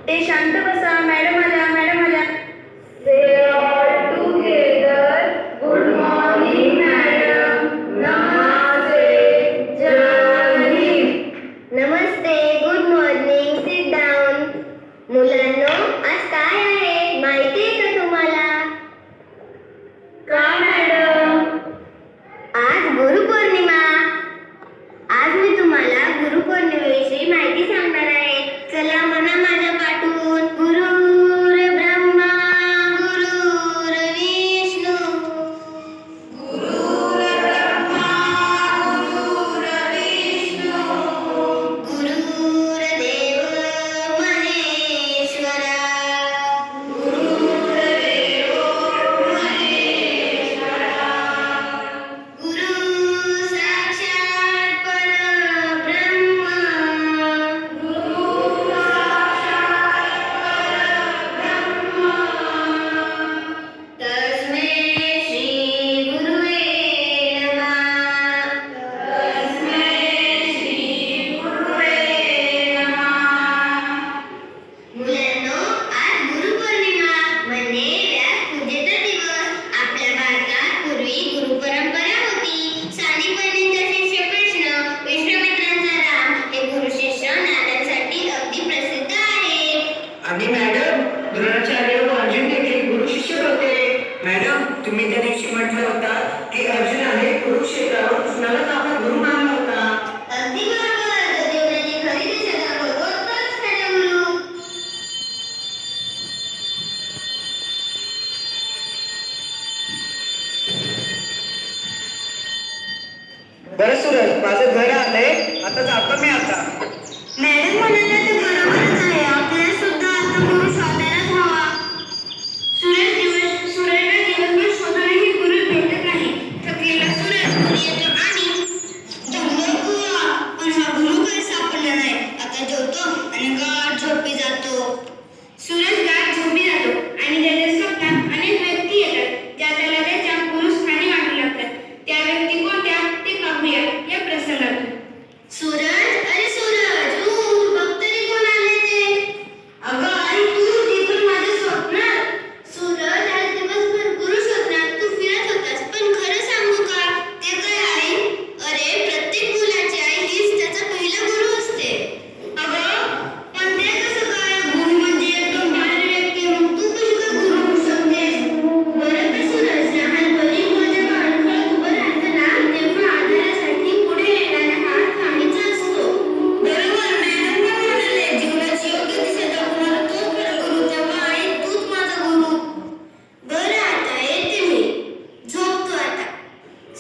ते शांत बसा. मॅडम आल्या, मॅडम आल्या. Say all together. Good morning, madam. Namaste. Jai Hind. नमस्ते, गुड मॉर्निंग, सिट डाऊन. मुलांनो, आज काय आहे माहिती आहे का तुम्हाला? काय मॅडम? आज गुरुपौर्णिमा. आज मी तुम्हाला गुरुपौर्णिमेविषयी माहिती सांगणार आहे. चला म्हणा माझ्या पाठून. गुरुर ब्रह्मा गुरुर विष्णू गुरुर ब्रह्मा गुरुर विष्णू गुरुर देव महेश्वरा गुरुर देव महेश्वरा गुरु साक्षात परब्रह्म गुरु तस्मै श्री गुरुवे नमः. तस्मै श्री गुरुवे नमः. मुलांनो, आज गुरुपौर्णिमा म्हणजे व्यासपूजेचा दिवस. आपल्या भारतात पूर्वी गुरुपरंपरा होती. साने पंडितांचा शिष्य कृष्ण, विश्वामित्रांचा राम हे गुरुशिष्य नात्यांसाठी अगदी प्रसिद्ध आहेत. आणि मॅडम, द्रोणाचार्य व अर्जुन देखील गुरु शिष्य होते. मॅडम, तुम्ही त्या दिवशी म्हटलं होता की अर्जुनाने कुरुक्षेत्रावर कृष्णालाच आपला गुरु मानला होता. अगदी बरोबर. देवराची खरी दिशा दाखवतो तोच खरा गुरु. बरं सूरज, माझं घर आलंय, आता जातो मी आता. मॅडम म्हणाल्या ते बरोबरच आहे. आपल्याला सुद्धा आता गुरु शोधायलाच हवा. सूरजला दिवसभर शोधूनही गुरु भेटत नाही. थकलेला सूरज घरी येतो आणि दमलो बुवा, पण हा गुरु काही सापडला नाही. आता जेवतो आणि गाढ झोपी जातो. सूरज गाढ झोपी जातो आणि त्याच्या स्वप्नात अनेक व्यक्ती येतात, ज्या त्याला त्याच्या गुरुस्थानी वाटू लागतात. त्या व्यक्ती कोणत्या ते पाहूया या प्रसंगात. सूरज, अरे सूरज, उठ, बघ तरी कोण आले ते. अगं आई, तू ती पण माझ्या स्वप्नात. सूरज, आज दिवसभर गुरु शोधण्यात तू फिरत होतास, पण खरं सांगू का, ते काय आहे? अरे, प्रत्येक मुलाची आई हीच त्याचा पहिला गुरु असते. अगं, पण ते कसं काय? गुरु म्हणजे एकदम बाहेर व्यक्ती, मग तू कशी काय गुरु होऊ शकतेस? बरं का सूरज, लहानपणी माझ्या बाळंतपणात उभं राहतं ना, तेव्हा आधारासाठी पुढे येणारा हात खाणीचा असतो. बरोबर, मॅडम पण म्हणाले, जीवनाची योग्य दिशा दाखवणारा तोच खरा गुरु. तेव्हा आई, तूच माझा गुरु. बरं, आता येते मी. झोपतो आता.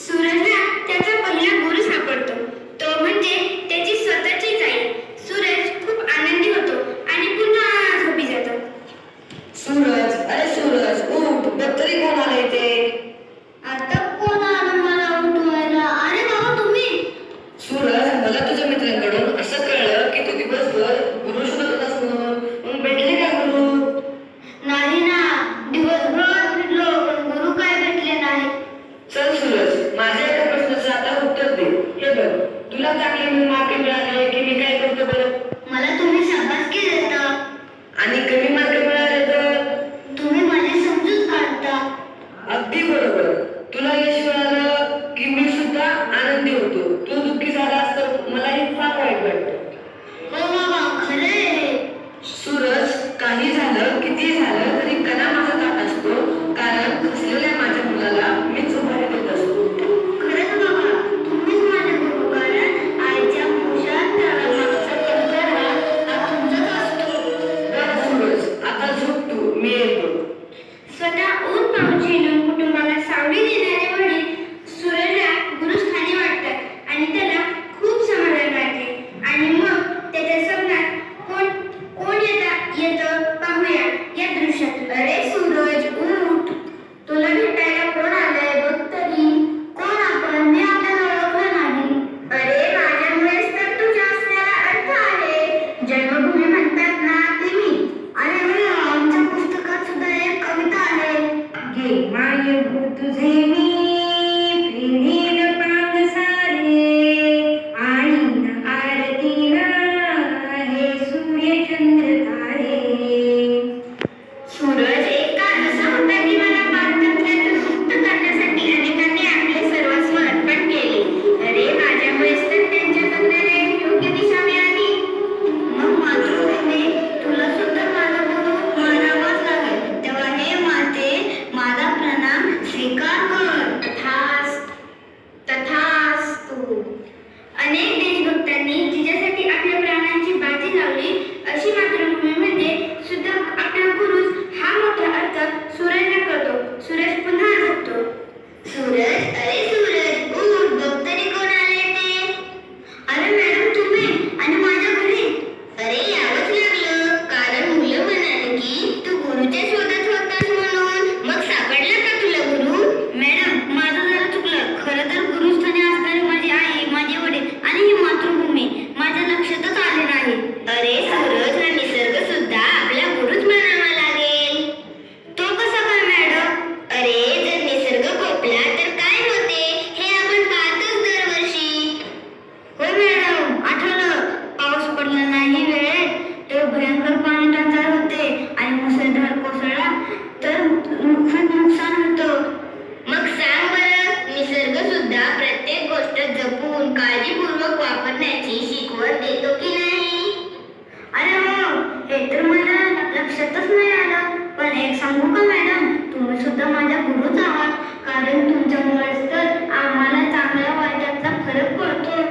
सूरजला त्याचा पहिला गुरु सापडतो. तो म्हणजे त्याची स्वतःचीच आई. सूरज खूप आनंदी होतो आणि पुन्हा झोपी जातो. सूरज, अरे सूरज, उठ, बघ तरी कोण आलंय ते. आता कोण आलं मला उठवायला? अरे बाबा, तुम्ही? सूरज, मला तुझ्या मित्रांकडून असं कळलं की तू दिवसभर गुरु शोधत होतास म्हणून. मग भेटले का गुरु? नाही ना, दिवसभर फिरलो पण गुरु काय भेटले नाही. चल सूरज, माझ्या एका प्रश्नाचं आता उत्तर दे. हे बघ, तुला चांगले मार्क मिळाले की मी काय करतो बरं? मला तुम्ही शाबासकी देता. आणि कमी मार्क मिळाले तर? तुम्ही माझी समजूत काढता. अगदी बरोबर. तुला यश मिळालं की मी सुद्धा आनंदी होतो. तू दुःखी झालास तर मलाही फार वाईट वाटतं. हो बाबा, खरं आहे. सूरज, काही झालं किती झालं तरी कणा माझा ताट असतो, कारण खचलेल्या माझ्या मुलाला मीच उभारी देत असतो. खरंच बाबा, तुम्हीच माझे गुरु. कारण आईच्या पोषात तळामागचा कणकणा हा तुमचाच असतो. बरं सूरज, आता झोप तू, मी येतो. स्वतः ऊन पाऊस झेलून कुटुंबाला सावली देणारे वडील सूरजला गुरुस्थानी वाटतात आणि त्याला खूप सुद्धा प्रत्येक गोष्ट जपून काळजीपूर्वक वापरण्याची शिकवण देतो की नाही? अरे हो, हे तर मला लक्षातच नाही आलं. पण एक सांगू का मॅडम, तुम्ही सुद्धा माझ्या गुरुच आहात. कारण तुमच्यामुळेच तर आम्हाला चांगल्या वाईटातला फरक कळतो.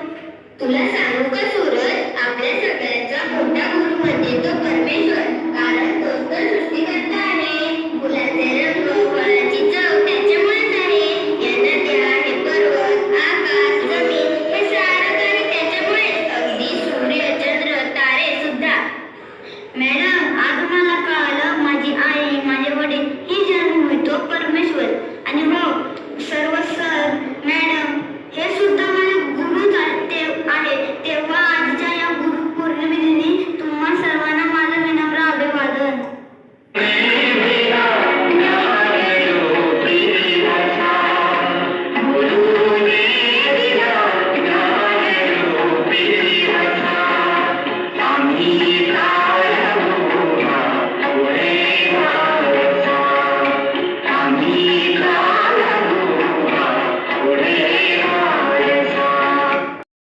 तुला सांगू का सूरज, आपल्या सगळ्यांचा मोठा गुरु म्हणजे तो परमेश्वर. कारण तोच तर सृष्टिकर्ता आहे. फुलाचे रंग, फळाची चव त्याच्यामुळेच आहे. या नद्या, हे पर्वत, आकाश, जमीन हे सारं काही त्याच्यामुळेच. अगदी सूर्य, चंद्र, तारे सुद्धा. मॅडम, आज मला कळालं माझी आई, माझे वडील ही जन्म मिळतो परमेश्वर. आणि हो, सर्व सर, मॅडम हे सुद्धा माझे गुरुच आहे. तेव्हा आजच्या या गुरु पौर्णिमेदिनी तुम्हा सर्वांना माझं विनम्र अभिवादन. आम्ही